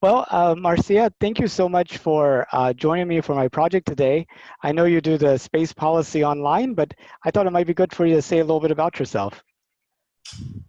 Well, Marcia, thank you so much for joining me for my project today. I know you do the space policy online, but I thought it might be good for you to say a little bit about yourself.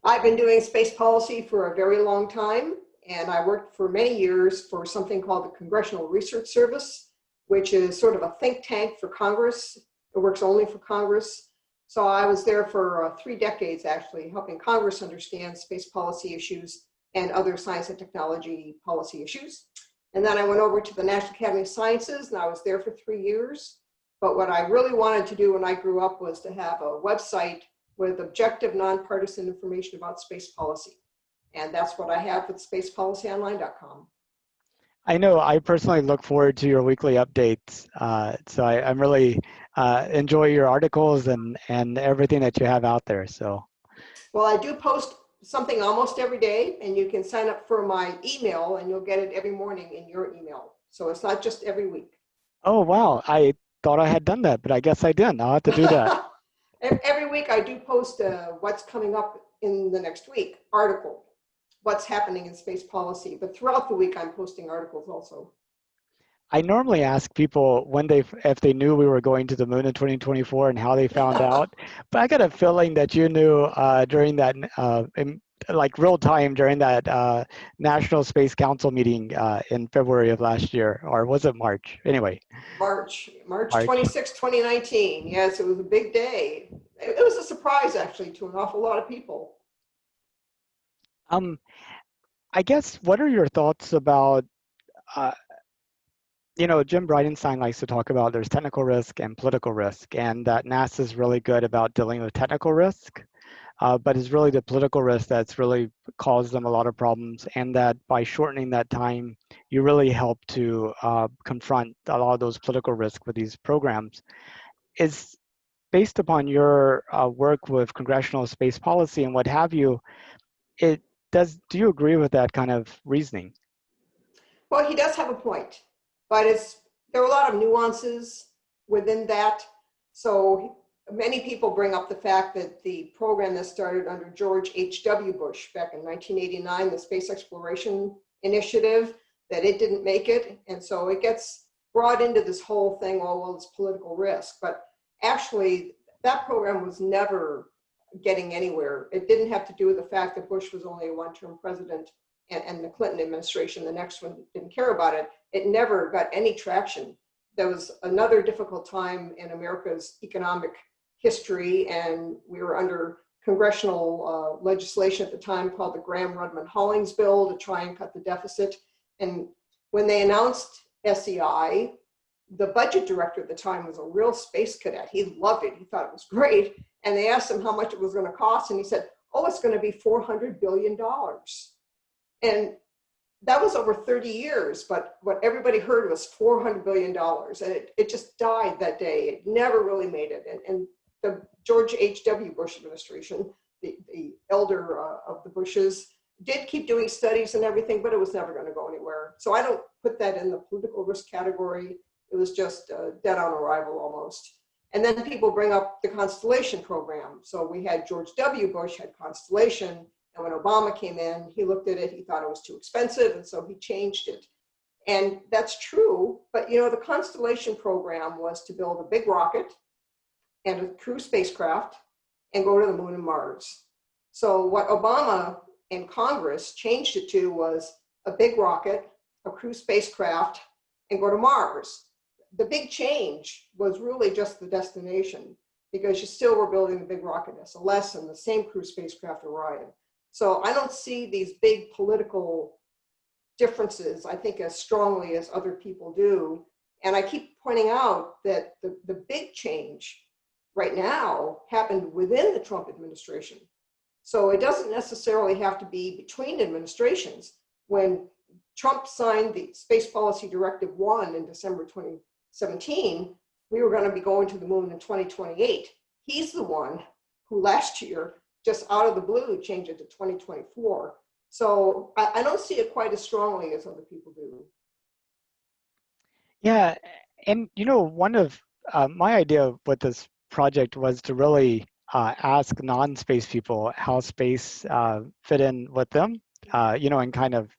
I've been doing space policy for a very long time, and I worked for many years for something called the Congressional Research Service, which is sort of a think tank for Congress. It works only for Congress. So I was there for 3 decades, actually, helping Congress understand space policy issues and other science and technology policy issues. And then I went over to the National Academy of Sciences, and I was there for 3 years. But what I really wanted to do when I grew up was to have a website with objective, nonpartisan information about space policy. And that's what I have with spacepolicyonline.com. I know I personally look forward to your weekly updates. I'm really enjoy your articles and everything that you have out there. So, Well, I do post something almost every day, and you can sign up for my email and you'll get it every morning in your email. So it's not just every week. oh wow, I thought I had done that, but I guess I didn't. I'll have to do that. Every week I do post what's coming up in the next week, article, what's happening in space policy. But throughout the week, I'm posting articles also. I normally ask people if they knew we were going to the moon in 2024 and how they found out, but I got a feeling that you knew during that, like real time during that National Space Council meeting in February of last year, or was it March? Anyway, March March. 26, 2019. Yes, it was a big day. It was a surprise, actually, to an awful lot of people. Um, I guess what are your thoughts about uh, Jim Bridenstine likes to talk about there's technical risk and political risk, and that NASA's really good about dealing with technical risk, but it's really the political risk that's really caused them a lot of problems, and that by shortening that time, you really help to confront a lot of those political risks with these programs. Is based upon your work with congressional space policy and what have you, do you agree with that kind of reasoning? Well, he does have a point, but there are a lot of nuances within that. So many people bring up the fact that the program that started under George H.W. Bush back in 1989, the Space Exploration Initiative, that it didn't make it. And so it gets brought into this whole thing, oh, well, it's political risk. But actually, that program was never getting anywhere. It didn't have to do with the fact that Bush was only a one-term president and the Clinton administration, the next one, didn't care about it. It never got any traction. There was another difficult time in America's economic history, and we were under congressional legislation at the time called the Graham-Rudman-Hollings bill to try and cut the deficit. And when they announced SEI, the budget director at the time was a real space cadet. He loved it. He thought it was great. And they asked him how much it was going to cost, and he said, oh, it's going to be $400 billion. And that was over 30 years, but what everybody heard was $400 billion. And it just died that day. It never really made it. And the George H.W. Bush administration, the elder of the Bushes, did keep doing studies and everything, but it was never going to go anywhere. So I don't put that in the political risk category. It was just dead on arrival almost. And then people bring up the Constellation program. So we had George W. Bush had Constellation, and when Obama came in, he looked at it, he thought it was too expensive, and so he changed it. And that's true, but the Constellation program was to build a big rocket and a crew spacecraft and go to the moon and Mars. So what Obama and Congress changed it to was a big rocket, a crew spacecraft, and go to Mars. The big change was really just the destination, because you still were building the big rocket SLS and the same crew spacecraft Orion. So I don't see these big political differences, I think, as strongly as other people do. And I keep pointing out that the big change right now happened within the Trump administration. So it doesn't necessarily have to be between administrations. When Trump signed the Space Policy Directive 1 in December 2017, we were going to be going to the moon in 2028. He's the one who last year, just out of the blue, changed it to 2024. So I don't see it quite as strongly as other people do. Yeah, and one of my idea with this project was to really ask non-space people how space fit in with them, and kind of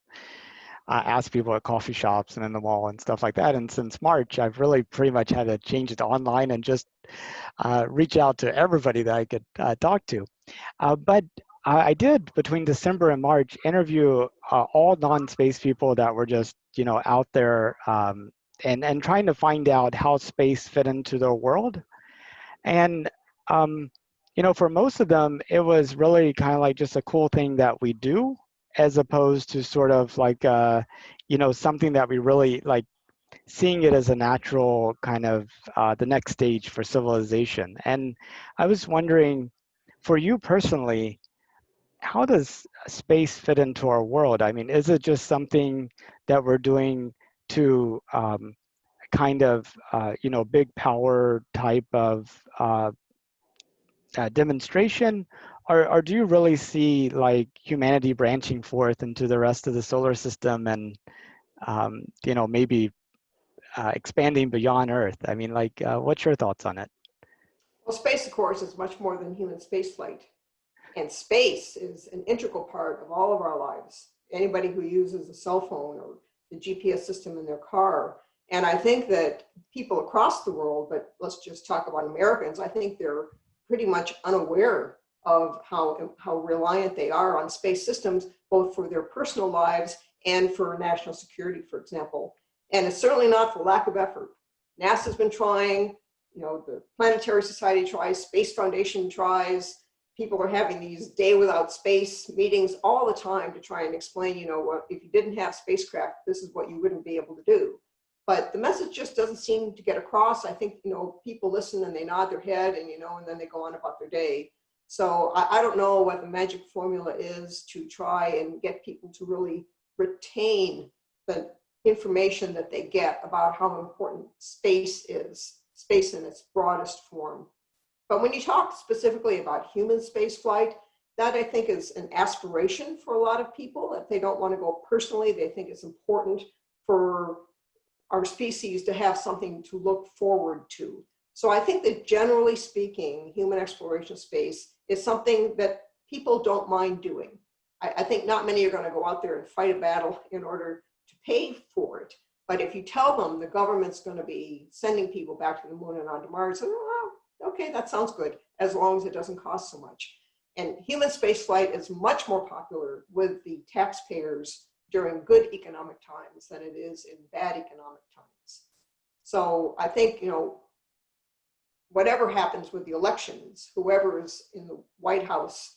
ask people at coffee shops and in the mall and stuff like that. And since March, I've really pretty much had to change it to online and just reach out to everybody that I could talk to. But I did between December and March interview all non-space people that were just out there and trying to find out how space fit into their world. And for most of them, it was really kind of like just a cool thing that we do, as opposed to sort of like something that we really like seeing it as a natural kind of the next stage for civilization. And I was wondering, for you personally, how does space fit into our world? I mean, is it just something that we're doing to kind of, big power type of demonstration? Or do you really see like humanity branching forth into the rest of the solar system and, maybe expanding beyond Earth? I mean, like, what's your thoughts on it? Well, space, of course, is much more than human spaceflight. And space is an integral part of all of our lives. Anybody who uses a cell phone or the GPS system in their car. And I think that people across the world, but let's just talk about Americans, I think they're pretty much unaware of how reliant they are on space systems, both for their personal lives and for national security, for example. And it's certainly not for lack of effort. NASA's been trying, the Planetary Society tries, Space Foundation tries. People are having these day without space meetings all the time to try and explain, if you didn't have spacecraft, this is what you wouldn't be able to do. But the message just doesn't seem to get across. I think, people listen and they nod their head and then they go on about their day. So I don't know what the magic formula is to try and get people to really retain the information that they get about how important space is, space in its broadest form. But when you talk specifically about human spaceflight, that I think is an aspiration for a lot of people. If they don't want to go personally, they think it's important for our species to have something to look forward to. So I think that generally speaking, human exploration of space is something that people don't mind doing. I think not many are going to go out there and fight a battle in order to pay for it. But if you tell them the government's going to be sending people back to the moon and onto Mars, oh, okay, that sounds good, as long as it doesn't cost so much. And human spaceflight is much more popular with the taxpayers during good economic times than it is in bad economic times. So I think, whatever happens with the elections, whoever is in the White House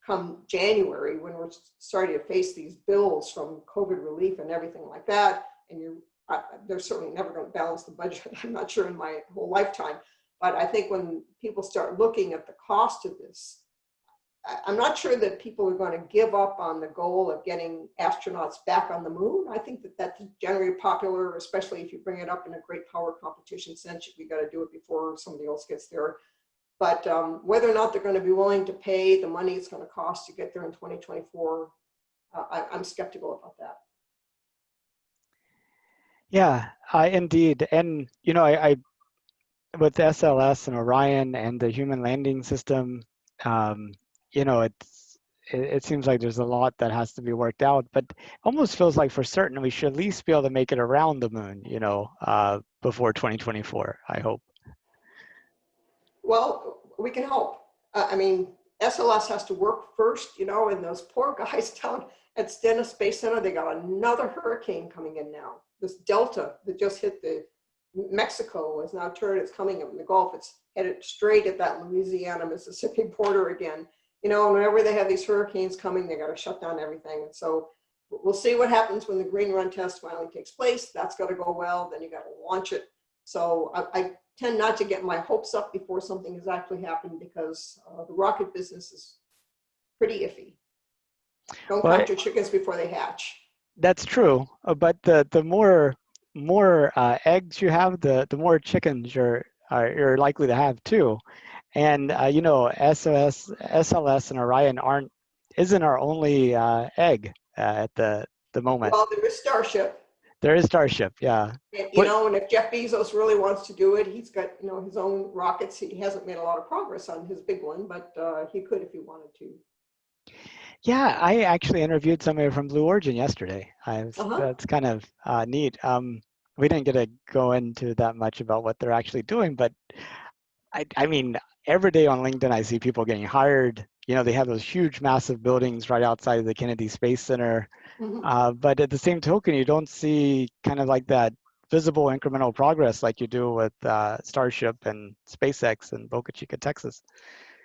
come January, when we're starting to face these bills from COVID relief and everything like that, and they're certainly never going to balance the budget, I'm not sure in my whole lifetime. But I think when people start looking at the cost of this, I'm not sure that people are going to give up on the goal of getting astronauts back on the moon. I think that that's generally popular, especially if you bring it up in a great power competition sense. We got to do it before somebody else gets there. But whether or not they're going to be willing to pay the money it's going to cost to get there in 2024, I'm skeptical about that. Yeah, indeed. And, I with SLS and Orion and the human landing system, um, it seems like there's a lot that has to be worked out, but almost feels like for certain we should at least be able to make it around the moon, before 2024, I hope. Well, we can hope. I mean, SLS has to work first, and those poor guys down at Stennis Space Center, they got another hurricane coming in now. This Delta that just hit the Mexico has now turned, it's coming up in the Gulf. It's headed straight at that Louisiana-Mississippi border again. And whenever they have these hurricanes coming, they got to shut down everything. And so we'll see what happens when the Green Run test finally takes place. That's got to go well. Then you got to launch it. So I tend not to get my hopes up before something has actually happened, because the rocket business is pretty iffy. Don't Well, count your chickens before they hatch. that's true, but the more eggs you have, the more chickens you're likely to have too. And SLS and Orion isn't our only egg at the moment. Well, there is Starship. There is Starship, yeah. And, But and if Jeff Bezos really wants to do it, he's got, his own rockets. He hasn't made a lot of progress on his big one, but he could if he wanted to. Yeah, I actually interviewed somebody from Blue Origin yesterday. Uh-huh. That's kind of neat. We didn't get to go into that much about what they're actually doing, but I mean, every day on LinkedIn, I see people getting hired. You know, they have those huge, massive buildings right outside of the Kennedy Space Center. Mhm. But at the same token, you don't see kind of like that visible incremental progress like you do with Starship and SpaceX and Boca Chica, Texas.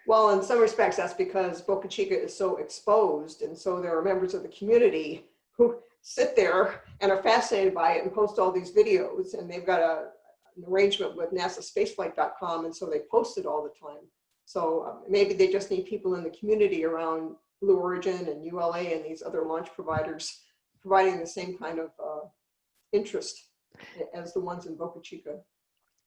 Well, in some respects, that's because Boca Chica is so exposed, and so there are members of the community who sit there and are fascinated by it and post all these videos, and they've got an arrangement with NASAspaceflight.com, and so they post it all the time. So maybe they just need people in the community around Blue Origin and ULA and these other launch providers providing the same kind of interest as the ones in Boca Chica.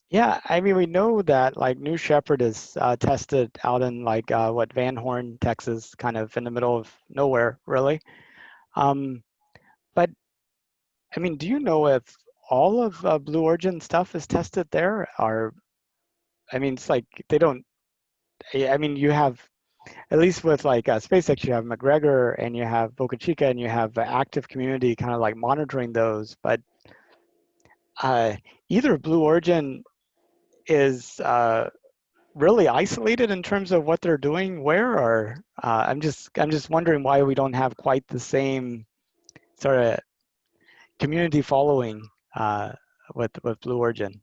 Yeah, I mean, we know that like New Shepard is tested out in like what Van Horn, Texas, kind of in the middle of nowhere, really. Um, but I mean, do you know if all of Blue Origin stuff is tested there? Or I mean, it's like they don't. I mean, you have at least with like SpaceX, you have McGregor and you have Boca Chica and you have the active community kind of like monitoring those. But uh, either Blue Origin is really isolated in terms of what they're doing where, or I'm just wondering why we don't have quite the same sort of community following with Blue Origin.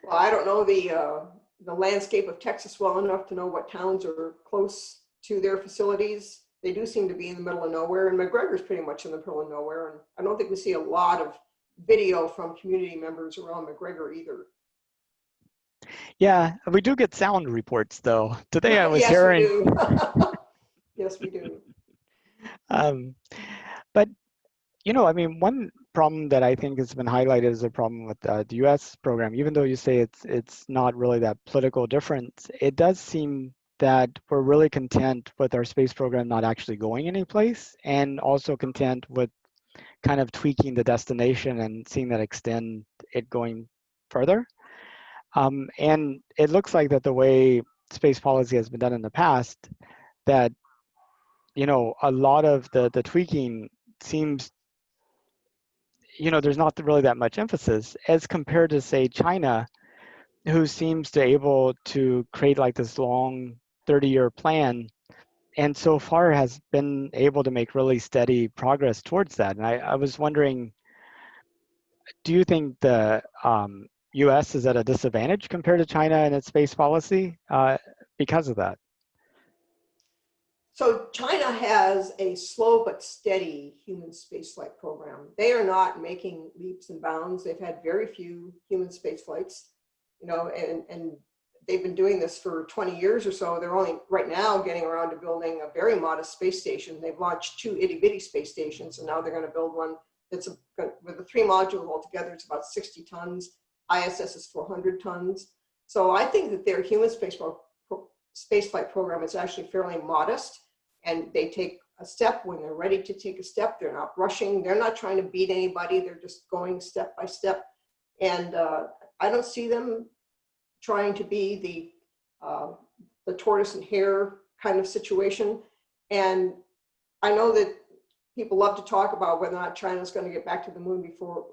Well, I don't know the landscape of Texas well enough to know what towns are close to their facilities. They do seem to be in the middle of nowhere, and McGregor's pretty much in the middle of nowhere. And I don't think we see a lot of video from community members around McGregor either. Yeah, we do get sound reports though. Today I was Yes, we hearing, do. Yes, we do. um, but I mean, one problem that I think has been highlighted is a problem with the U.S. program. Even though you say it's not really that political difference, it does seem that we're really content with our space program not actually going anyplace, and also content with kind of tweaking the destination and seeing that extend it going further. And it looks like that the way space policy has been done in the past, that a lot of the tweaking seems there's not really that much emphasis as compared to, say, China, who seems to able to create like this long 30-year plan and so far has been able to make really steady progress towards that. And I was wondering, do you think the US is at a disadvantage compared to China in its space policy because of that? So China has a slow but steady human spaceflight program. They are not making leaps and bounds. They've had very few human spaceflights, and they've been doing this for 20 years or so. They're only right now getting around to building a very modest space station. They've launched 2 itty bitty space stations, and now they're going to build one that's with the 3 modules altogether. It's about 60 tons. ISS is 400 tons. So I think that their human spaceflight program is actually fairly modest, and they take a step when they're ready to take a step. They're not rushing. They're not trying to beat anybody. They're just going step by step. And I don't see them trying to be the tortoise and hare kind of situation. And I know that people love to talk about whether or not China's going to get back to the moon before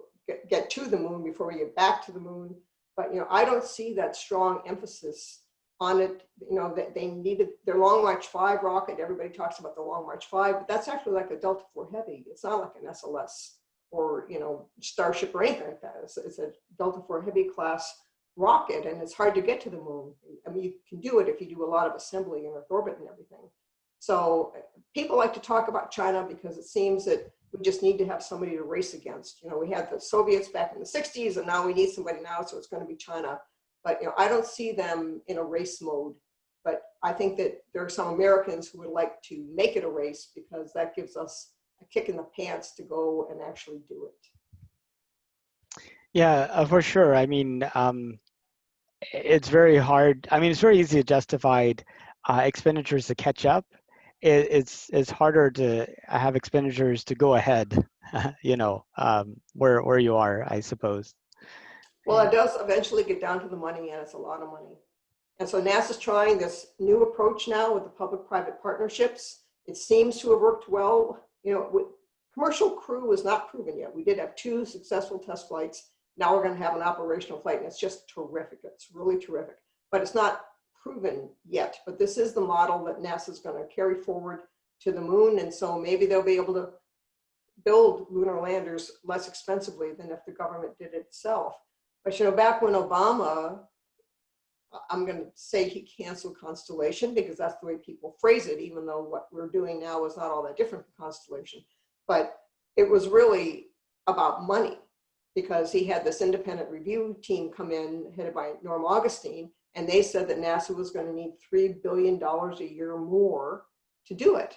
get to the moon before we get back to the moon. But I don't see that strong emphasis on it. That they needed their Long March 5 rocket. Everybody talks about the Long March 5, but that's actually like a Delta IV Heavy. It's not like an SLS or Starship or anything like that. It's a Delta IV Heavy class rocket, and it's hard to get to the moon. I mean, you can do it if you do a lot of assembly in Earth orbit and everything. So people like to talk about China because it seems that we just need to have somebody to race against. We had the Soviets back in the 60s, and now we need somebody now, so it's going to be China. But I don't see them in a race mode. But I think that there are some Americans who would like to make it a race because that gives us a kick in the pants to go and actually do it. Yeah, for sure. I mean, it's very hard. I mean, it's very easy to justify expenditures to catch up. It's harder to have expenditures to go ahead, where you are, I suppose. Well, it does eventually get down to the money, and it's a lot of money. And so NASA's trying this new approach now with the public-private partnerships. It seems to have worked well. Commercial crew was not proven yet. We did have 2 successful test flights. Now we're going to have an operational flight, and it's just terrific. It's really terrific, but it's not proven yet. But this is the model that NASA is going to carry forward to the moon, and so maybe they'll be able to build lunar landers less expensively than if the government did it itself. But back when Obama, I'm going to say he canceled Constellation because that's the way people phrase it, even though what we're doing now is not all that different from Constellation. But it was really about money because he had this independent review team come in headed by Norm Augustine, and they said that NASA was going to need $3 billion a year more to do it.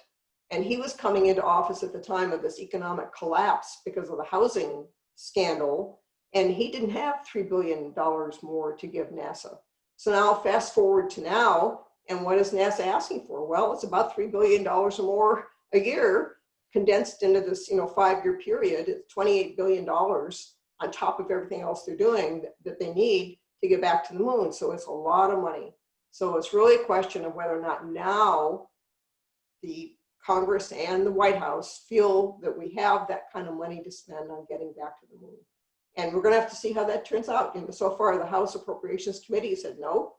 And he was coming into office at the time of this economic collapse because of the housing scandal, and he didn't have $3 billion more to give NASA. So now fast forward to now, and what is NASA asking for? Well, it's about $3 billion or more a year condensed into this 5-year period. It's $28 billion on top of everything else they're doing that they need to get back to the moon. So it's a lot of money. So it's really a question of whether or not now the Congress and the White House feel that we have that kind of money to spend on getting back to the moon. And we're going to have to see how that turns out. So far, the House Appropriations Committee said no.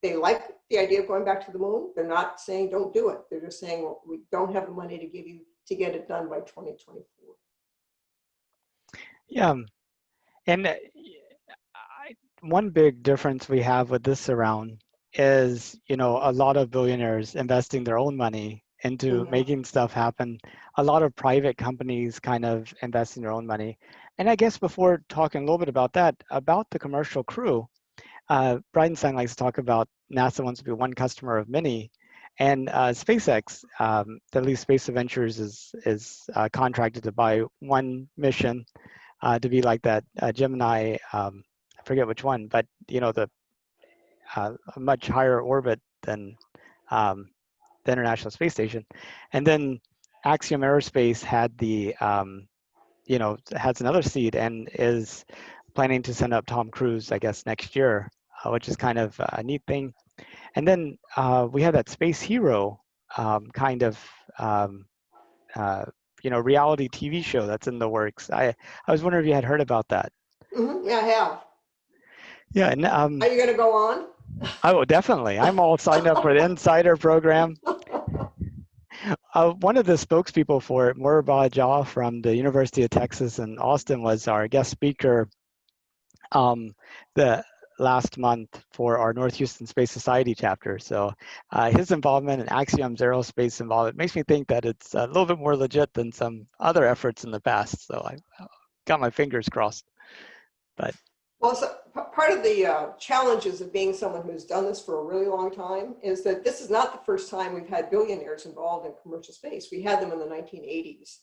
They like the idea of going back to the moon. They're not saying don't do it. They're just saying, well, we don't have the money to give you to get it done by 2024. Yeah, and one big difference we have with this around is, a lot of billionaires investing their own money into making stuff happen. A lot of private companies kind of investing their own money. And I guess before talking a little bit about that, about the commercial crew, Bridenstine likes to talk about NASA wants to be one customer of many. And SpaceX, at least Space Adventures is contracted to buy one mission to be like that Gemini, I forget which one, but the a much higher orbit than the International Space Station. And then Axiom Aerospace had has another seed and is planning to send up Tom Cruise, I guess, next year, which is kind of a neat thing. And then we have that Space Hero kind of reality TV show that's in the works. I was wondering if you had heard about that. Yeah, I have. Yeah, and are you going to go on? Oh, definitely. I'm all signed up for the Insider program. One of the spokespeople for it, Moraba Jha from the University of Texas in Austin, was our guest speaker the last month for our North Houston Space Society chapter. So his involvement in Axiom's aerospace involvement makes me think that it's a little bit more legit than some other efforts in the past. So I got my fingers crossed. But well, so part of the challenges of being someone who's done this for a really long time is that this is not the first time we've had billionaires involved in commercial space. We had them in the 1980s.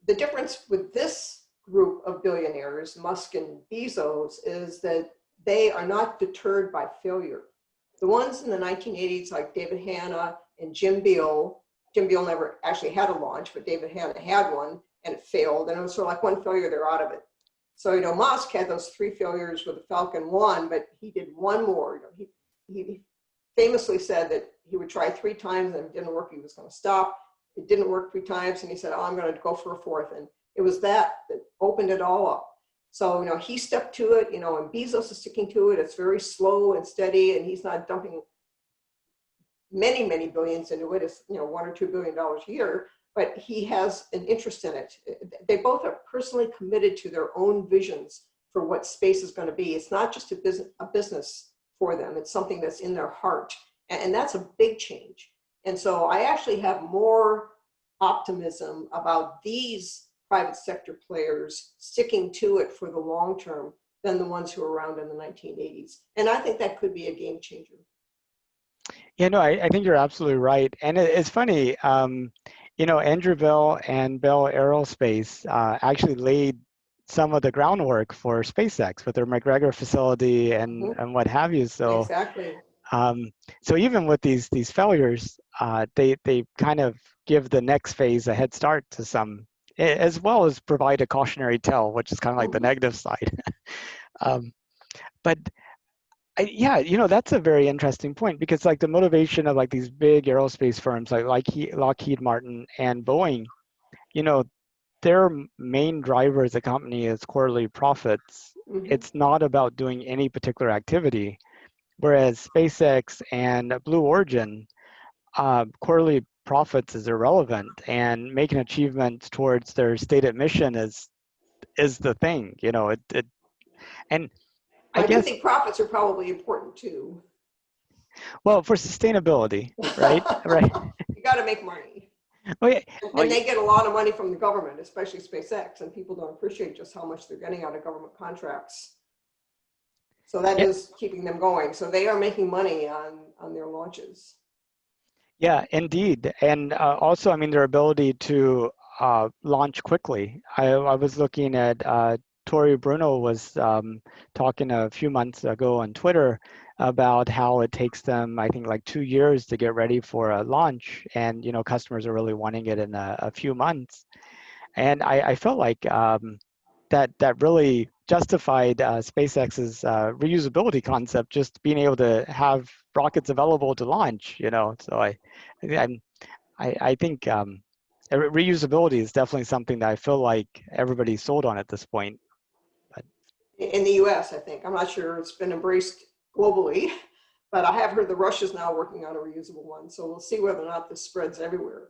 The difference with this group of billionaires, Musk and Bezos, is that they are not deterred by failure. The ones in the 1980s, like David Hanna and Jim Beal never actually had a launch, but David Hanna had one and it failed. And it was sort of like one failure, they're out of it. So, Musk had those 3 failures with the Falcon 1, but he did one more. He famously said that he would try 3 times and if it didn't work, he was going to stop. It didn't work 3 times and he said, oh, I'm going to go for a 4th. And it was that opened it all up. So, he stuck to it, and Bezos is sticking to it. It's very slow and steady, and he's not dumping many, many billions into it. It's, $1 or $2 billion a year, but he has an interest in it. They both are personally committed to their own visions for what space is going to be. It's not just a business for them. It's something that's in their heart, and that's a big change. And so I actually have more optimism about these private sector players sticking to it for the long term than the ones who were around in the 1980s. And I think that could be a game changer. Yeah, no, I think you're absolutely right. And it's funny, Andrew Bell and Bell Aerospace actually laid some of the groundwork for SpaceX with their McGregor facility and what have you. So exactly. So even with these failures, they kind of give the next phase a head start to some, as well as provide a cautionary tale, which is kind of like the negative side. But Yeah, that's a very interesting point because like the motivation of like these big aerospace firms like Lockheed Martin and Boeing, you know, their main driver as a company is quarterly profits. Mhm. It's not about doing any particular activity. Whereas SpaceX and Blue Origin, quarterly profits is irrelevant, and making achievements towards their stated mission is the thing. And I I do guess, think profits are probably important too. well, for sustainability, right? Right. You got to make money. Well, yeah, well, And they get a lot of money from the government, especially SpaceX, and people don't appreciate just how much they're getting out of government contracts. So that yeah, is keeping them going. So they are making money on their launches. yeah, indeed. And also, I mean, their ability to launch quickly. I was looking at Tori Bruno was talking a few months ago on Twitter about how it takes them, I think, like 2 years to get ready for a launch, and customers are really wanting it in a few months. And I felt like that really justified SpaceX's reusability concept, just being able to have rockets available to launch. So I'm, I think reusability is definitely something that I feel like everybody's sold on at this point. But In the US, I think. I'm not sure it's been embraced globally, but I have heard the Russia's now working on a reusable one. So we'll see whether or not this spreads everywhere.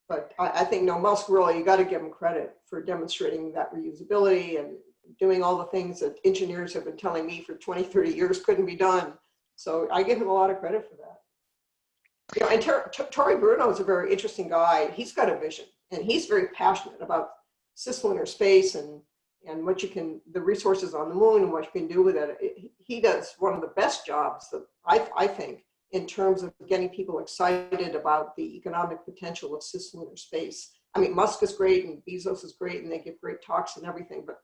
But I think, no, Musk really, you got to give him credit for demonstrating that reusability and doing all the things that engineers have been telling me for 20, 30 years couldn't be done. So I give him a lot of credit for that. And Tory Bruno is a very interesting guy. He's got a vision, and he's very passionate about cislunar space and what you can, the resources on the moon and what you can do with it. He does one of the best jobs that I think in terms of getting people excited about the economic potential of cislunar space. I mean, Musk is great and Bezos is great, and they give great talks and everything, but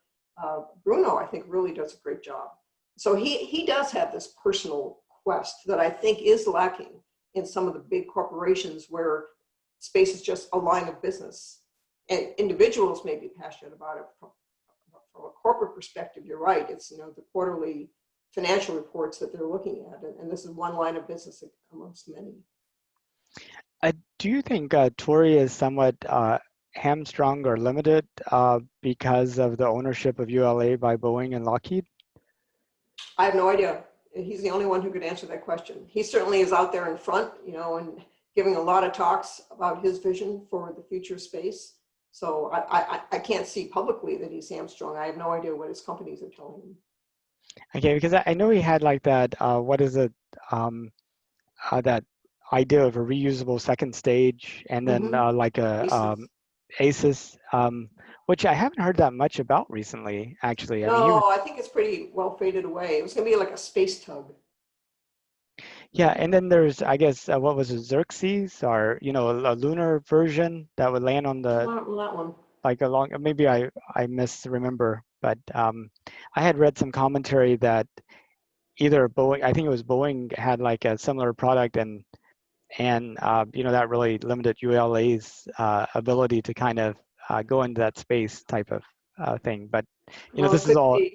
Bruno, I think, really does a great job. So he does have this personal quest that I think is lacking in some of the big corporations where space is just a line of business. And individuals may be passionate about it. From a corporate perspective, you're right. It's the quarterly financial reports that they're looking at, and this is one line of business amongst many. do you think Tory is somewhat hamstrung or limited because of the ownership of ULA by Boeing and Lockheed? I have no idea. He's the only one who could answer that question. He certainly is out there in front, and giving a lot of talks about his vision for the future of space. So I can't see publicly that he's hamstrung. I have no idea what his companies are telling him. Okay, because I know he had like that, what is it, um, that idea of a reusable second stage, and then Mm-hmm. like a Aces. ASIS, which I haven't heard that much about recently, actually. I mean, he was, No, I think it's pretty well faded away. It was going to be like a space tug. yeah, and then there's, I guess, what was it, Xerxes, or, a lunar version that would land on the, Not that one. like along, maybe I misremember, but I had read some commentary that either Boeing, I think it was Boeing, had like a similar product, and that really limited ULA's ability to kind of go into that space type of thing. But Well, it this is could all be.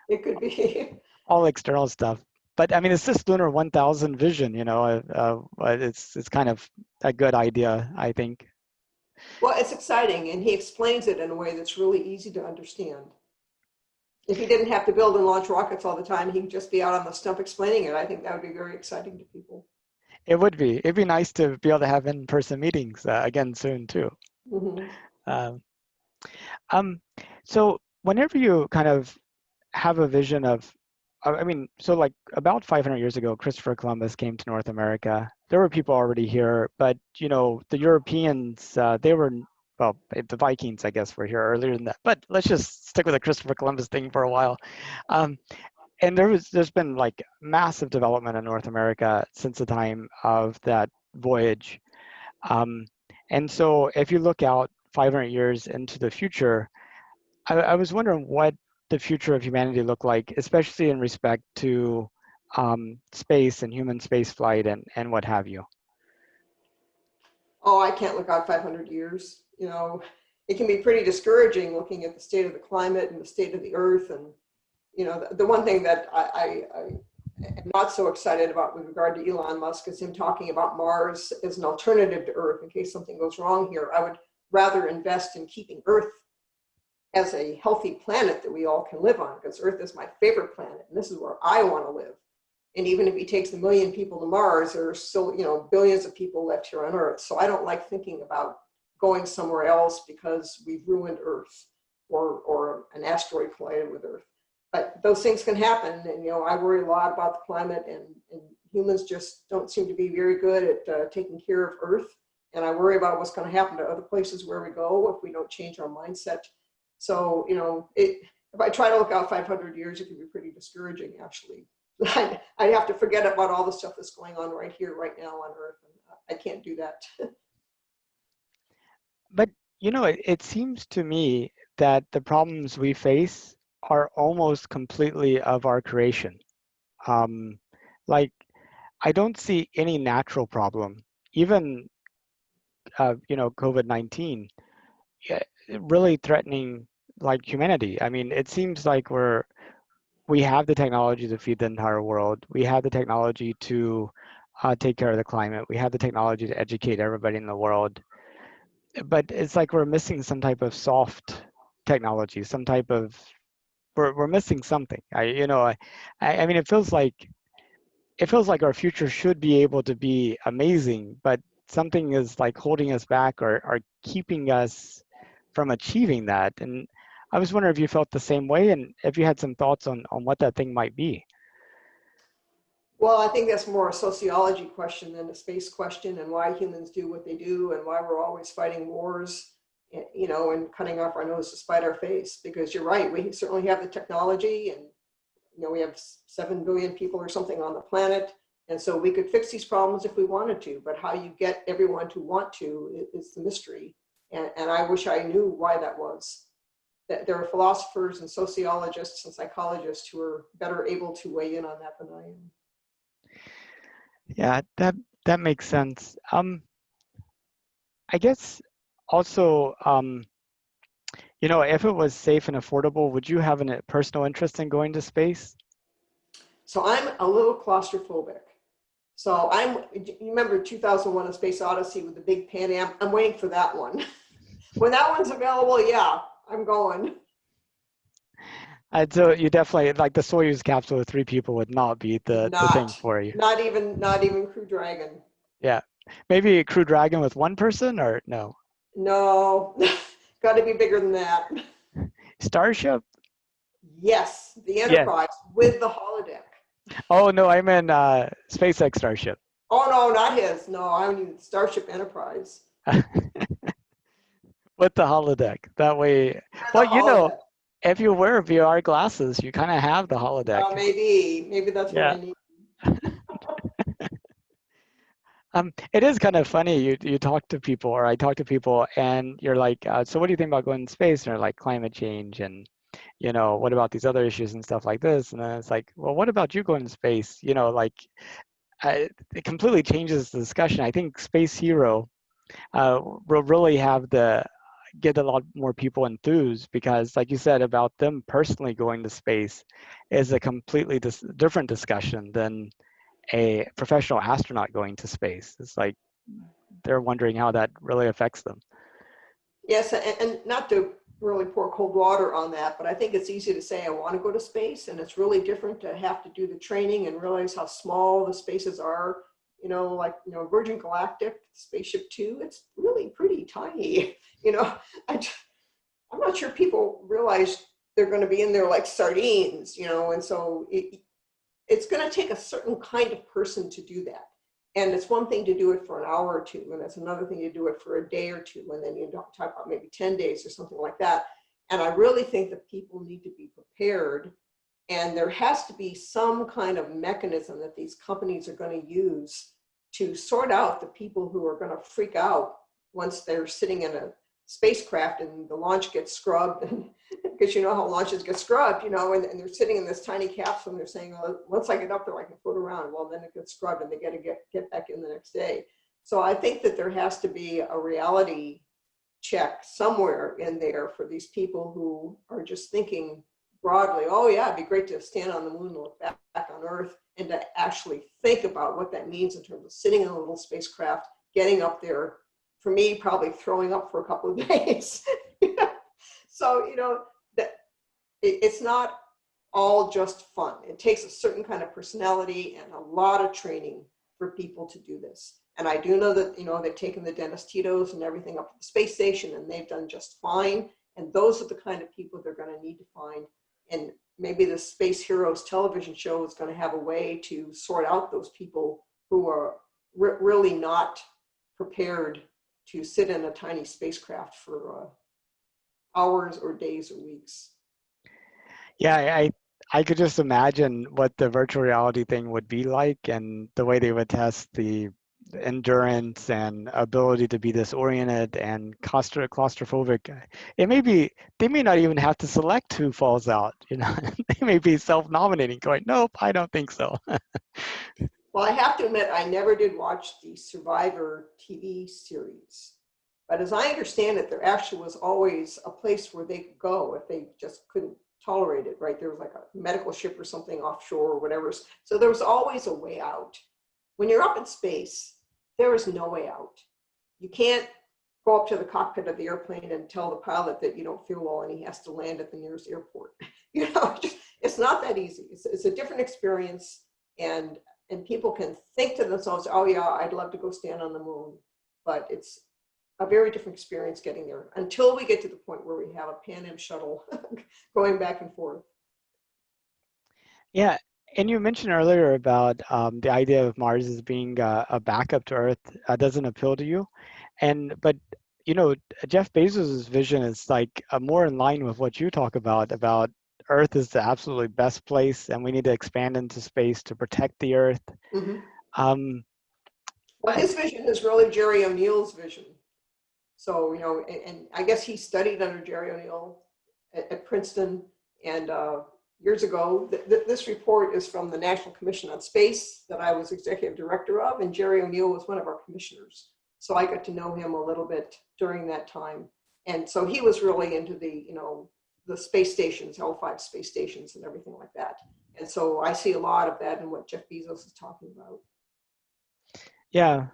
It could be. all external stuff. But I mean, it's this Lunar 1000 vision. It's kind of a good idea, I think. Well, it's exciting, and he explains it in a way that's really easy to understand. If he didn't have to build and launch rockets all the time, he could just be out on the stump explaining it. I think that would be very exciting to people. It would be. It'd be nice to be able to have in-person meetings again soon too. Mm-hmm. Um, um, so whenever you kind of have a vision of, I mean, so like about 500 years ago, Christopher Columbus came to North America. There were people already here, but the Europeans, they were, well, the Vikings, I guess, were here earlier than that. But let's just stick with the Christopher Columbus thing for a while. Um, and there's been like massive development in North America since the time of that voyage. Um, and so if you look out 500 years into the future, I was wondering what the future of humanity looked like, especially in respect to space and human space flight and what have you. Oh, I can't look out 500 years. It can be pretty discouraging looking at the state of the climate and the state of the earth. And, the one thing that I am not so excited about with regard to Elon Musk is him talking about Mars as an alternative to Earth in case something goes wrong here. I would rather invest in keeping Earth as a healthy planet that we all can live on, because Earth is my favorite planet and this is where I want to live. And even if he takes 1 million people to Mars, there are still, billions of people left here on Earth. So I don't like thinking about going somewhere else because we've ruined Earth or an asteroid collided with Earth. But those things can happen. And, I worry a lot about the climate, and humans just don't seem to be very good at taking care of Earth. And I worry about what's going to happen to other places where we go if we don't change our mindset. So, if I try to look out 500 years, it can be pretty discouraging, actually. I'd have to forget about all the stuff that's going on right here, right now on Earth. And I can't do that. But, it seems to me that the problems we face are almost completely of our creation. Like, I don't see any natural problem, even, COVID-19, really threatening like humanity. I mean, it seems like we have the technology to feed the entire world. We have the technology to take care of the climate. We have the technology to educate everybody in the world. But it's like we're missing some type of soft technology, some type of we're missing something. I mean, it feels like our future should be able to be amazing, but something is like holding us back or keeping us from achieving that. And I was wondering if you felt the same way and if you had some thoughts on what that thing might be. Well, I think that's more a sociology question than a space question, and why humans do what they do and why we're always fighting wars, and cutting off our nose to spite our face. Because you're right, we certainly have the technology, and we have 7 billion people or something on the planet. And so we could fix these problems if we wanted to, but how you get everyone to want to is the mystery. And I wish I knew why that was. That there are philosophers and sociologists and psychologists who are better able to weigh in on that than I am. Yeah, that makes sense. I guess also, if it was safe and affordable, would you have a personal interest in going to space? So I'm a little claustrophobic. So you remember 2001: A Space Odyssey with the big Pan Am? I'm waiting for that one. When that one's available, yeah, I'm going. So you definitely like the Soyuz capsule with 3 people would not be the thing Not, for you. not even Crew Dragon. Yeah, maybe a Crew Dragon with 1 person or no? No, got to be bigger than that. Starship? Yes, the Yeah. Enterprise with the holodeck. Oh no, I meant SpaceX Starship. Oh no, not his. No, I mean Starship Enterprise With the holodeck. That way, with the well, holodeck. if you wear VR glasses, you kind of have the holodeck. Well, maybe that's what Yeah. I need. It is kind of funny. You talk to people, or I talk to people, and you're like, so what do you think about going to space? And they're like, climate change, and what about these other issues and stuff like this? And then it's like, well, what about you going to space? It completely changes the discussion. I think Space Hero will really get a lot more people enthused because, like you said, about them personally going to space is a completely different discussion than a professional astronaut going to space. It's like they're wondering how that really affects them. Yes, and not to really pour cold water on that, but I think it's easy to say I want to go to space, and it's really different to have to do the training and realize how small the spaces are. Virgin Galactic, Spaceship Two, it's really pretty tiny. I, I'm not sure people realize they're going to be in there like sardines, and so it's going to take a certain kind of person to do that. And it's one thing to do it for an hour or two, and it's another thing to do it for a day or two, and then you talk about maybe 10 days or something like that. And I really think that people need to be prepared, and there has to be some kind of mechanism that these companies are going to use to sort out the people who are going to freak out once they're sitting in a spacecraft and the launch gets scrubbed. And because you know how launches get scrubbed, and they're sitting in this tiny capsule and they're saying, oh, once I get up there, I can float around. Well, then it gets scrubbed and they got to get back in the next day. So I think that there has to be a reality check somewhere in there for these people who are just thinking broadly, oh yeah, it'd be great to stand on the moon and look back on on Earth, and to actually think about what that means in terms of sitting in a little spacecraft, getting up there, for me, probably throwing up for a couple of days. So, that it's not all just fun. It takes a certain kind of personality and a lot of training for people to do this. And I do know that, they've taken the Dennis Titos and everything up to the space station, and they've done just fine. And those are the kind of people they're going to need to find. And maybe the Space Heroes television show is going to have a way to sort out those people who are really not prepared to sit in a tiny spacecraft for hours or days or weeks. Yeah, I could just imagine what the virtual reality thing would be like, and the way they would test the endurance and ability to be disoriented and claustrophobic. They may not even have to select who falls out. They may be self-nominating, going, "Nope, I don't think so." Well, I have to admit, I never did watch the Survivor TV series. But as I understand it, there actually was always a place where they could go if they just couldn't tolerate it, right? There was like a medical ship or something offshore or whatever. So there was always a way out. When you're up in space, there is no way out. You can't go up to the cockpit of the airplane and tell the pilot that you don't feel well and he has to land at the nearest airport. It's not that easy. It's a different experience, and people can think to themselves, "Oh yeah, I'd love to go stand on the moon," but it's a very different experience getting there until we get to the point where we have a Pan Am shuttle going back and forth. Yeah, and you mentioned earlier about the idea of Mars as being a backup to Earth doesn't appeal to you, but you know Jeff Bezos' vision is like more in line with what you talk about Earth is the absolutely best place, and we need to expand into space to protect the Earth. Mm-hmm. Um, Well, his vision is really Jerry O'Neill's vision. So, and I guess he studied under Jerry O'Neill at Princeton. And years ago, this report is from the National Commission on Space that I was executive director of, and Jerry O'Neill was one of our commissioners. So I got to know him a little bit during that time. And so he was really into the space stations, L5 space stations and everything like that. And so I see a lot of that in what Jeff Bezos is talking about. yeah,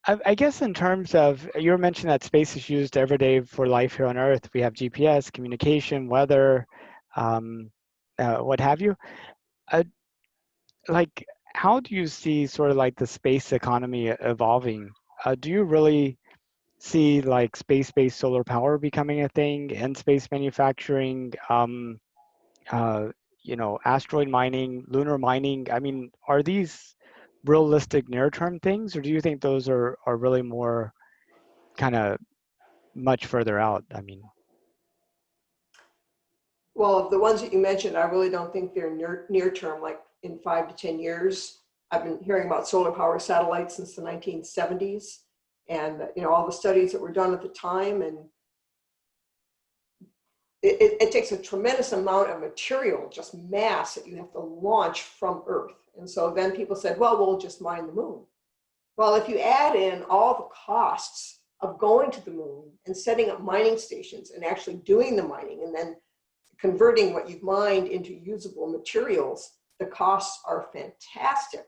I guess in terms of, you were mentioning that space is used every day for life here on Earth. We have GPS, communication, weather, what have you. Uh, like, how do you see sort of like the space economy evolving? Do you really see like space-based solar power becoming a thing, and space manufacturing, uh, asteroid mining, lunar mining? I mean, are these realistic near-term things, or do you think those are really more kind of much further out? I mean, Well, of the ones that you mentioned, I really don't think they're near term, like in 5 to 10 years. I've been hearing about solar power satellites since the 1970s, and all the studies that were done at the time, and it takes a tremendous amount of material, just mass, that you have to launch from Earth. And so then people said, well, we'll just mine the moon. Well, if you add in all the costs of going to the moon and setting up mining stations and actually doing the mining and then converting what you've mined into usable materials, the costs are fantastic.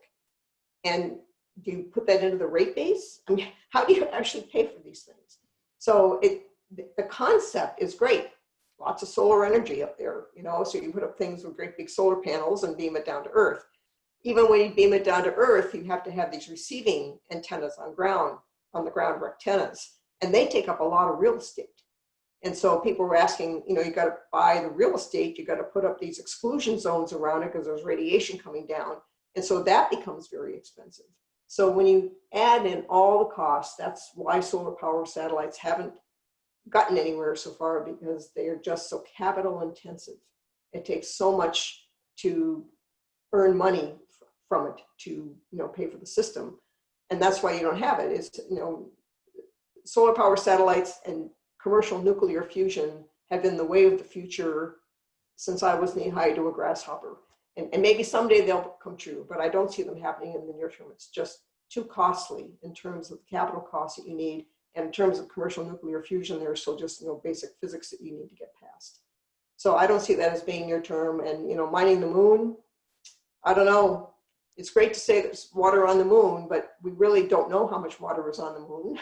And do you put that into the rate base? I mean, how do you actually pay for these things? So the concept is great. Lots of solar energy up there, so you put up things with great big solar panels and beam it down to Earth. Even when you beam it down to Earth, you have to have these receiving antennas on the ground antennas, and they take up a lot of real estate. And so people were asking, you got to buy the real estate, you got to put up these exclusion zones around it because there's radiation coming down. And so that becomes very expensive. So when you add in all the costs, that's why solar power satellites haven't gotten anywhere so far, because they are just so capital intensive. It takes so much to earn money from it to pay for the system. And that's why you don't have it. Is solar power satellites and commercial nuclear fusion have been the way of the future since I was knee high to a grasshopper. And maybe someday they'll come true, but I don't see them happening in the near term. It's just too costly in terms of the capital costs that you need. And in terms of commercial nuclear fusion, there's still just basic physics that you need to get past. So I don't see that as being near term. And mining the moon, I don't know. It's great to say there's water on the moon, but we really don't know how much water is on the moon.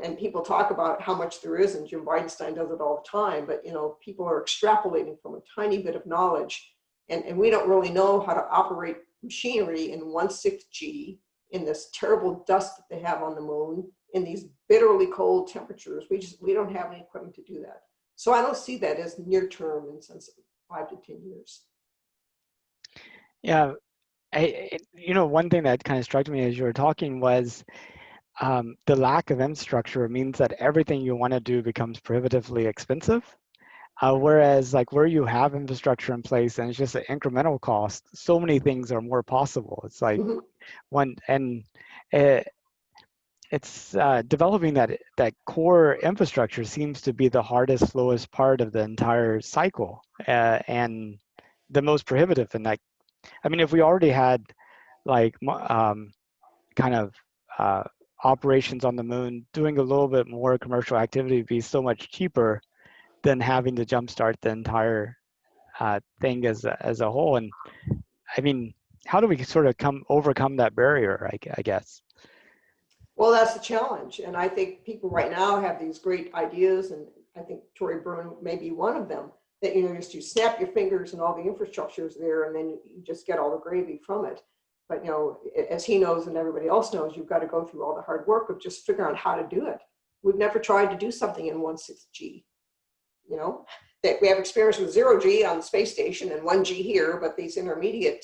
And people talk about how much there is, and Jim Bridenstine does it all the time, but, people are extrapolating from a tiny bit of knowledge, and we don't really know how to operate machinery in 1/6 G in this terrible dust that they have on the moon, in these bitterly cold temperatures. We don't have any equipment to do that. So I don't see that as near term in the sense of 5 to 10 years. Yeah, one thing that kind of struck me as you were talking was the lack of infrastructure means that everything you want to do becomes prohibitively expensive. Whereas like where you have infrastructure in place and it's just an incremental cost, so many things are more possible. It's like Mhm. uh, it's developing that core infrastructure seems to be the hardest, slowest part of the entire cycle, and the most prohibitive. And like, I mean, if we already had like kind of uh, operations on the moon, doing a little bit more commercial activity would be so much cheaper than having to jumpstart the entire thing as a whole. And I mean, how do we sort of overcome that barrier? I guess. Well, that's the challenge. And I think people right now have these great ideas, and I think Tory Burn may be one of them, that, just you snap your fingers and all the infrastructure is there, and then you just get all the gravy from it. But, as he knows and everybody else knows, you've got to go through all the hard work of just figuring out how to do it. We've never tried to do something in 1/6 G, that we have experience with 0 G on the space station and 1 G here, but these intermediate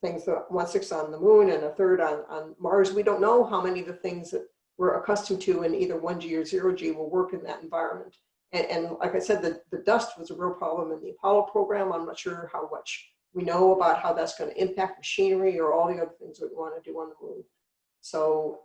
things, 1/6 on the moon and a third on Mars, we don't know how many of the things that we're accustomed to in either 1G or 0G will work in that environment. And like I said, the dust was a real problem in the Apollo program. I'm not sure how much we know about how that's going to impact machinery or all the other things that we want to do on the moon. So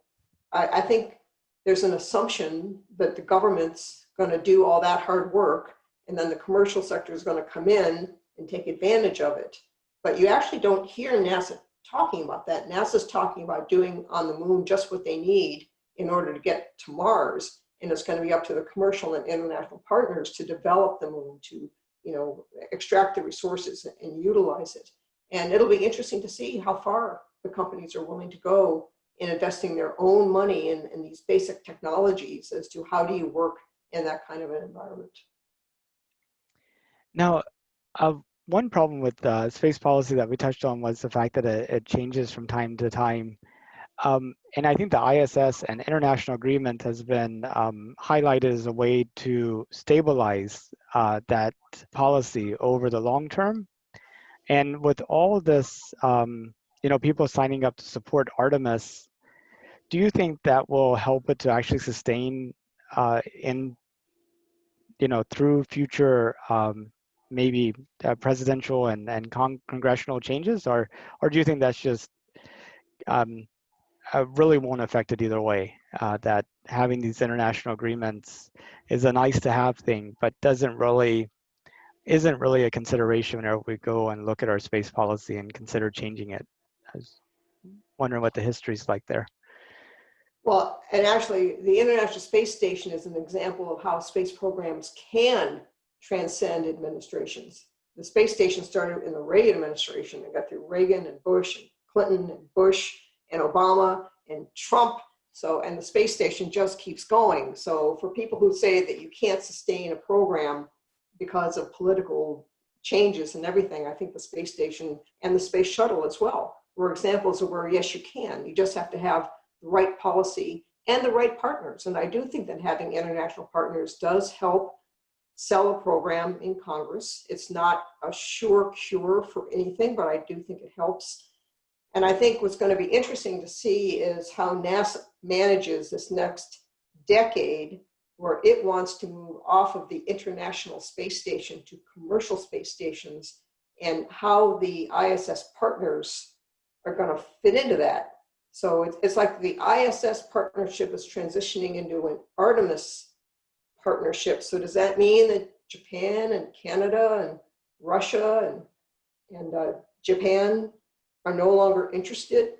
I think there's an assumption that the government's going to do all that hard work, and then the commercial sector is going to come in and take advantage of it. But you actually don't hear NASA talking about that. NASA's talking about doing on the moon just what they need in order to get to Mars. And it's going to be up to the commercial and international partners to develop the moon, to extract the resources and utilize it. And it'll be interesting to see how far the companies are willing to go in investing their own money in these basic technologies as to how do you work in that kind of an environment. Now, one problem with space policy that we touched on was the fact that it changes from time to time. And I think the ISS and international agreement has been highlighted as a way to stabilize that policy over the long term. And with all of this, people signing up to support Artemis, do you think that will help it to actually sustain through future maybe presidential and congressional changes, or do you think that's just really won't affect it either way? That having these international agreements is a nice to have thing, but isn't really a consideration whenever we go and look at our space policy and consider changing it. I was wondering what the history's like there. Well, and actually, the International Space Station is an example of how space programs can transcend administrations. The space station started in the Reagan administration. It got through Reagan and Bush and Clinton and Bush and Obama and Trump. And the space station just keeps going. So for people who say that you can't sustain a program because of political changes and everything, I think the space station and the space shuttle as well were examples of where, yes, you can. You just have to have the right policy and the right partners. And I do think that having international partners does help sell a program in Congress. It's not a sure cure for anything, but I do think it helps. And I think what's going to be interesting to see is how NASA manages this next decade, where it wants to move off of the International Space Station to commercial space stations, and how the ISS partners are going to fit into that. So it's like the ISS partnership is transitioning into an Artemis partnership. So does that mean that Japan and Canada and Russia and Japan are no longer interested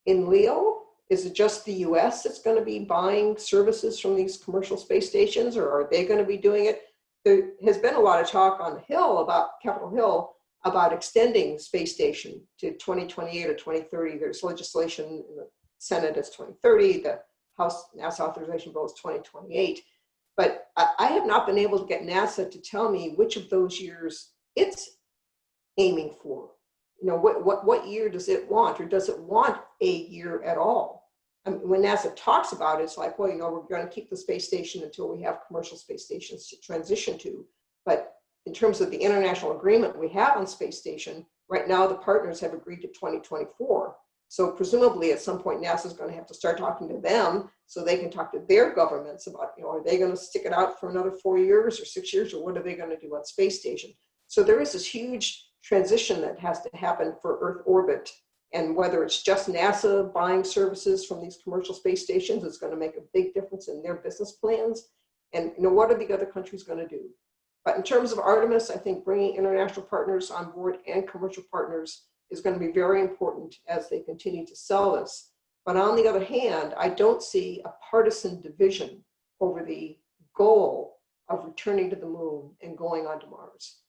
in LEO? Is it just the US that's going to be buying services from these commercial space stations, or are they going to be doing it? There has been a lot of talk on the Hill about Capitol Hill about extending space station to 2028 or 2030. There's legislation in the Senate is 2030, the House NASA authorization bill is 2028. But I have not been able to get NASA to tell me which of those years it's aiming for. You know, what year does it want, or does it want a year at all? I mean, when NASA talks about it, it's like, well, you know, we're going to keep the space station until we have commercial space stations to transition to. But in terms of the international agreement we have on space station, right now the partners have agreed to 2024. So presumably at some point NASA is going to have to start talking to them so they can talk to their governments about, you know, are they going to stick it out for another 4 years or 6 years, or what are they going to do on space station? So there is this huge transition that has to happen for Earth orbit. And whether it's just NASA buying services from these commercial space stations is going to make a big difference in their business plans. And, you know, what are the other countries going to do? But in terms of Artemis, I think bringing international partners on board and commercial partners is going to be very important as they continue to sell this. But on the other hand, I don't see a partisan division over the goal of returning to the moon and going onto Mars.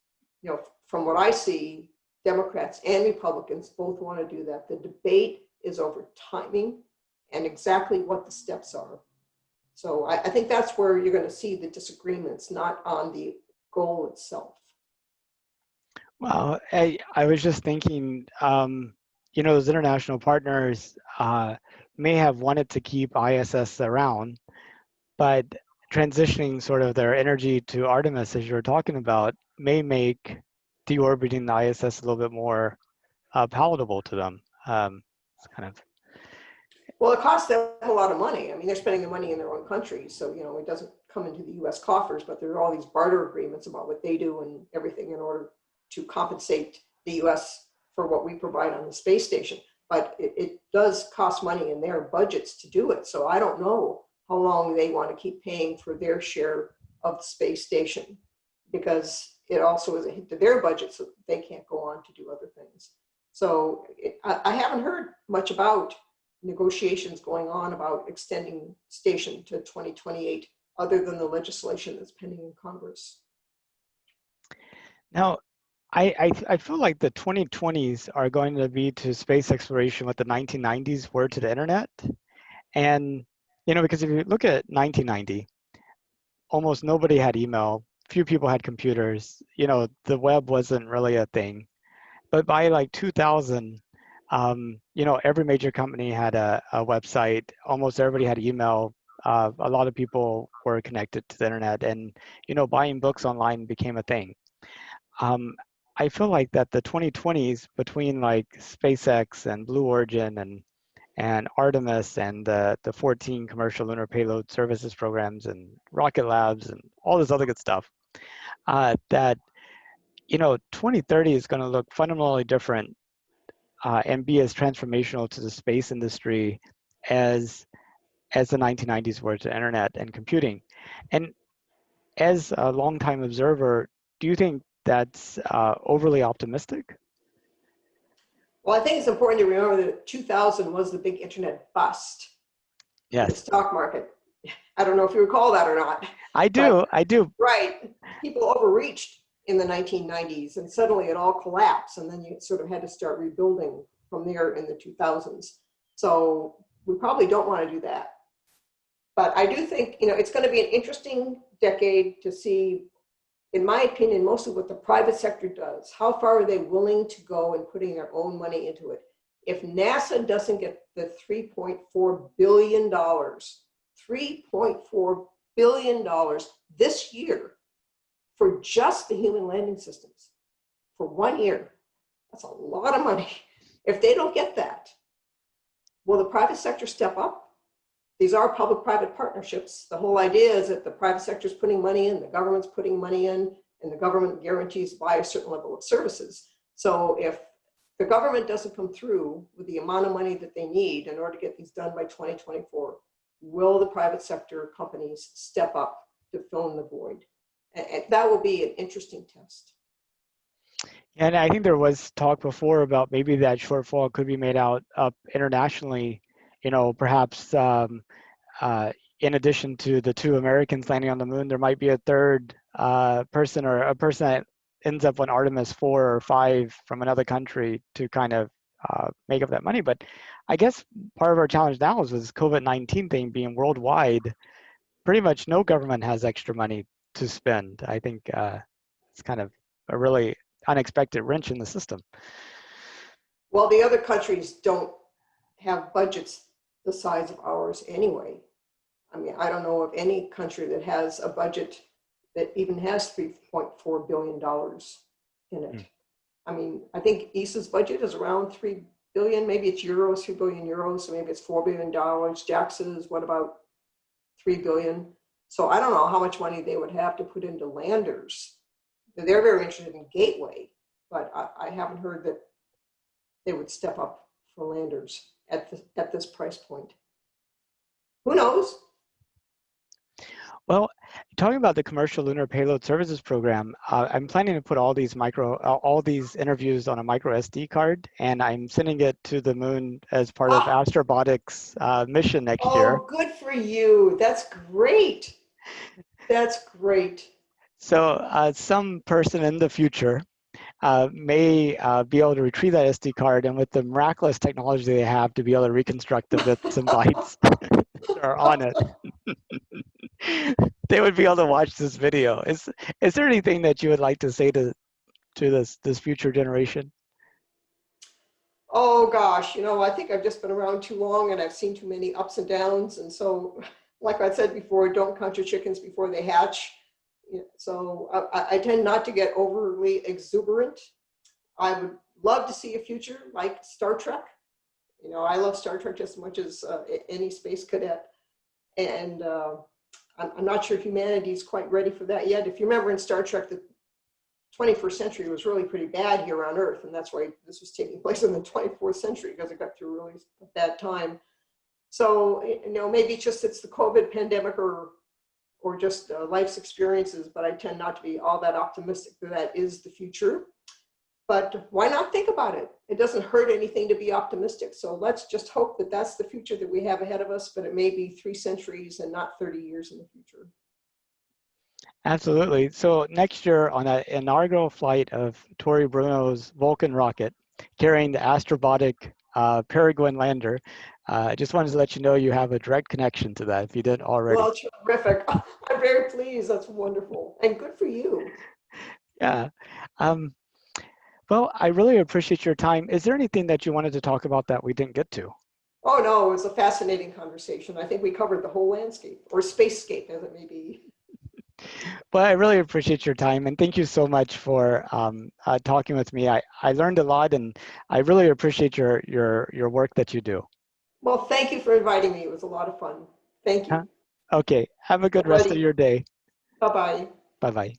You know, from what I see, Democrats and Republicans both want to do that. The debate is over timing and exactly what the steps are. So I think that's where you're going to see the disagreements, not on the goal itself. Well, I was just thinking, you know, those international partners may have wanted to keep ISS around, but transitioning sort of their energy to Artemis, as you were talking about, may make deorbiting the ISS a little bit more palatable to them. It's kind of. Well, it costs them a lot of money. I mean, they're spending the money in their own country. So, you know, it doesn't come into the US coffers, but there are all these barter agreements about what they do and everything in order to compensate the US for what we provide on the space station. But it does cost money in their budgets to do it. So I don't know how long they want to keep paying for their share of the space station, because it also is a hit to their budget, so they can't go on to do other things. So I haven't heard much about negotiations going on about extending station to 2028, other than the legislation that's pending in Congress. Now, I feel like the 2020s are going to be to space exploration what the 1990s were to the internet. And, you know, because if you look at 1990, almost nobody had email, few people had computers, you know, the web wasn't really a thing. But by like 2000, you know, every major company had a website, almost everybody had email. A lot of people were connected to the internet, and, you know, buying books online became a thing. I feel like that the 2020s, between like SpaceX and Blue Origin and Artemis and the 14 commercial lunar payload services programs and Rocket Labs and all this other good stuff, that, you know, 2030 is going to look fundamentally different and be as transformational to the space industry as the 1990s were to internet and computing. And as a longtime observer, do you think that's overly optimistic? Well, I think it's important to remember that 2000 was the big internet bust in the Yes, stock market. I don't know if you recall that or not, I but do. I do. right, people overreached in the 1990s and suddenly it all collapsed, and then you sort of had to start rebuilding from there in the 2000s. So we probably don't want to do that. But I do think, you know, it's going to be an interesting decade to see, in my opinion, mostly what the private sector does. How far are they willing to go in putting their own money into it? If NASA doesn't get the $3.4 billion, $3.4 billion this year for just the human landing systems for 1 year, that's a lot of money. If they don't get that, will the private sector step up? These are public-private partnerships. The whole idea is that the private sector is putting money in, the government's putting money in, and the government guarantees to buy a certain level of services. So if the government doesn't come through with the amount of money that they need in order to get these done by 2024, will the private sector companies step up to fill in the void? And that will be an interesting test. And I think there was talk before about maybe that shortfall could be made up internationally, you know, perhaps in addition to the 2 Americans landing on the moon, there might be a third person, or a person that ends up on Artemis 4 or 5 from another country to kind of make up that money. But I guess part of our challenge now is with this COVID-19 thing being worldwide. Pretty much no government has extra money to spend. I think it's kind of a really unexpected wrench in the system. Well, the other countries don't have budgets the size of ours anyway. I mean, I don't know of any country that has a budget that even has $3.4 billion in it. Mm. I mean, I think ESA's budget is around 3 billion, maybe it's euros, 3 billion euros, so maybe it's $4 billion. JAXA's, what about 3 billion? So I don't know how much money they would have to put into landers. They're very interested in Gateway, but I haven't heard that they would step up for landers at this price point. Who knows? Well, talking about the Commercial Lunar Payload Services Program, I'm planning to put all these interviews on a micro SD card, and I'm sending it to the moon as part of Ah, Astrobotics mission next year. oh, good for you. That's great. That's great. So some person in the future may be able to retrieve that SD card, and with the miraculous technology they have to be able to reconstruct the bits and bytes that are on it, they would be able to watch this video. Is there anything that you would like to say to this future generation? Oh gosh, I think I've just been around too long and I've seen too many ups and downs. And so, like I said before, don't count your chickens before they hatch. So I tend not to get overly exuberant. I would love to see a future like Star Trek. I love Star Trek just as much as any space cadet. And I'm not sure humanity is quite ready for that yet. If you remember in Star Trek, the 21st century was really pretty bad here on Earth, and that's why this was taking place in the 24th century, because it got through really a bad time. So, maybe it's the COVID pandemic or just life's experiences, but I tend not to be all that optimistic that is the future. But why not think about it? It doesn't hurt anything to be optimistic. So let's just hope that that's the future that we have ahead of us, but it may be 3 centuries and not 30 years in the future. Absolutely. So next year on an inaugural flight of Tory Bruno's Vulcan rocket carrying the Astrobotic Peregrine lander, I just wanted to let you know you have a direct connection to that if you didn't already. Well, terrific. I'm very pleased. That's wonderful. And good for you. Yeah. Um, well, I really appreciate your time. Is there anything that you wanted to talk about that we didn't get to? Oh, no, it was a fascinating conversation. I think we covered the whole landscape, or spacescape as it may be. Well, I really appreciate your time, and thank you so much for talking with me. I learned a lot, and I really appreciate your work that you do. Well, thank you for inviting me. It was a lot of fun. Thank Huh? you. Okay, have a good rest of Alrighty. your day. Bye-bye. Bye-bye.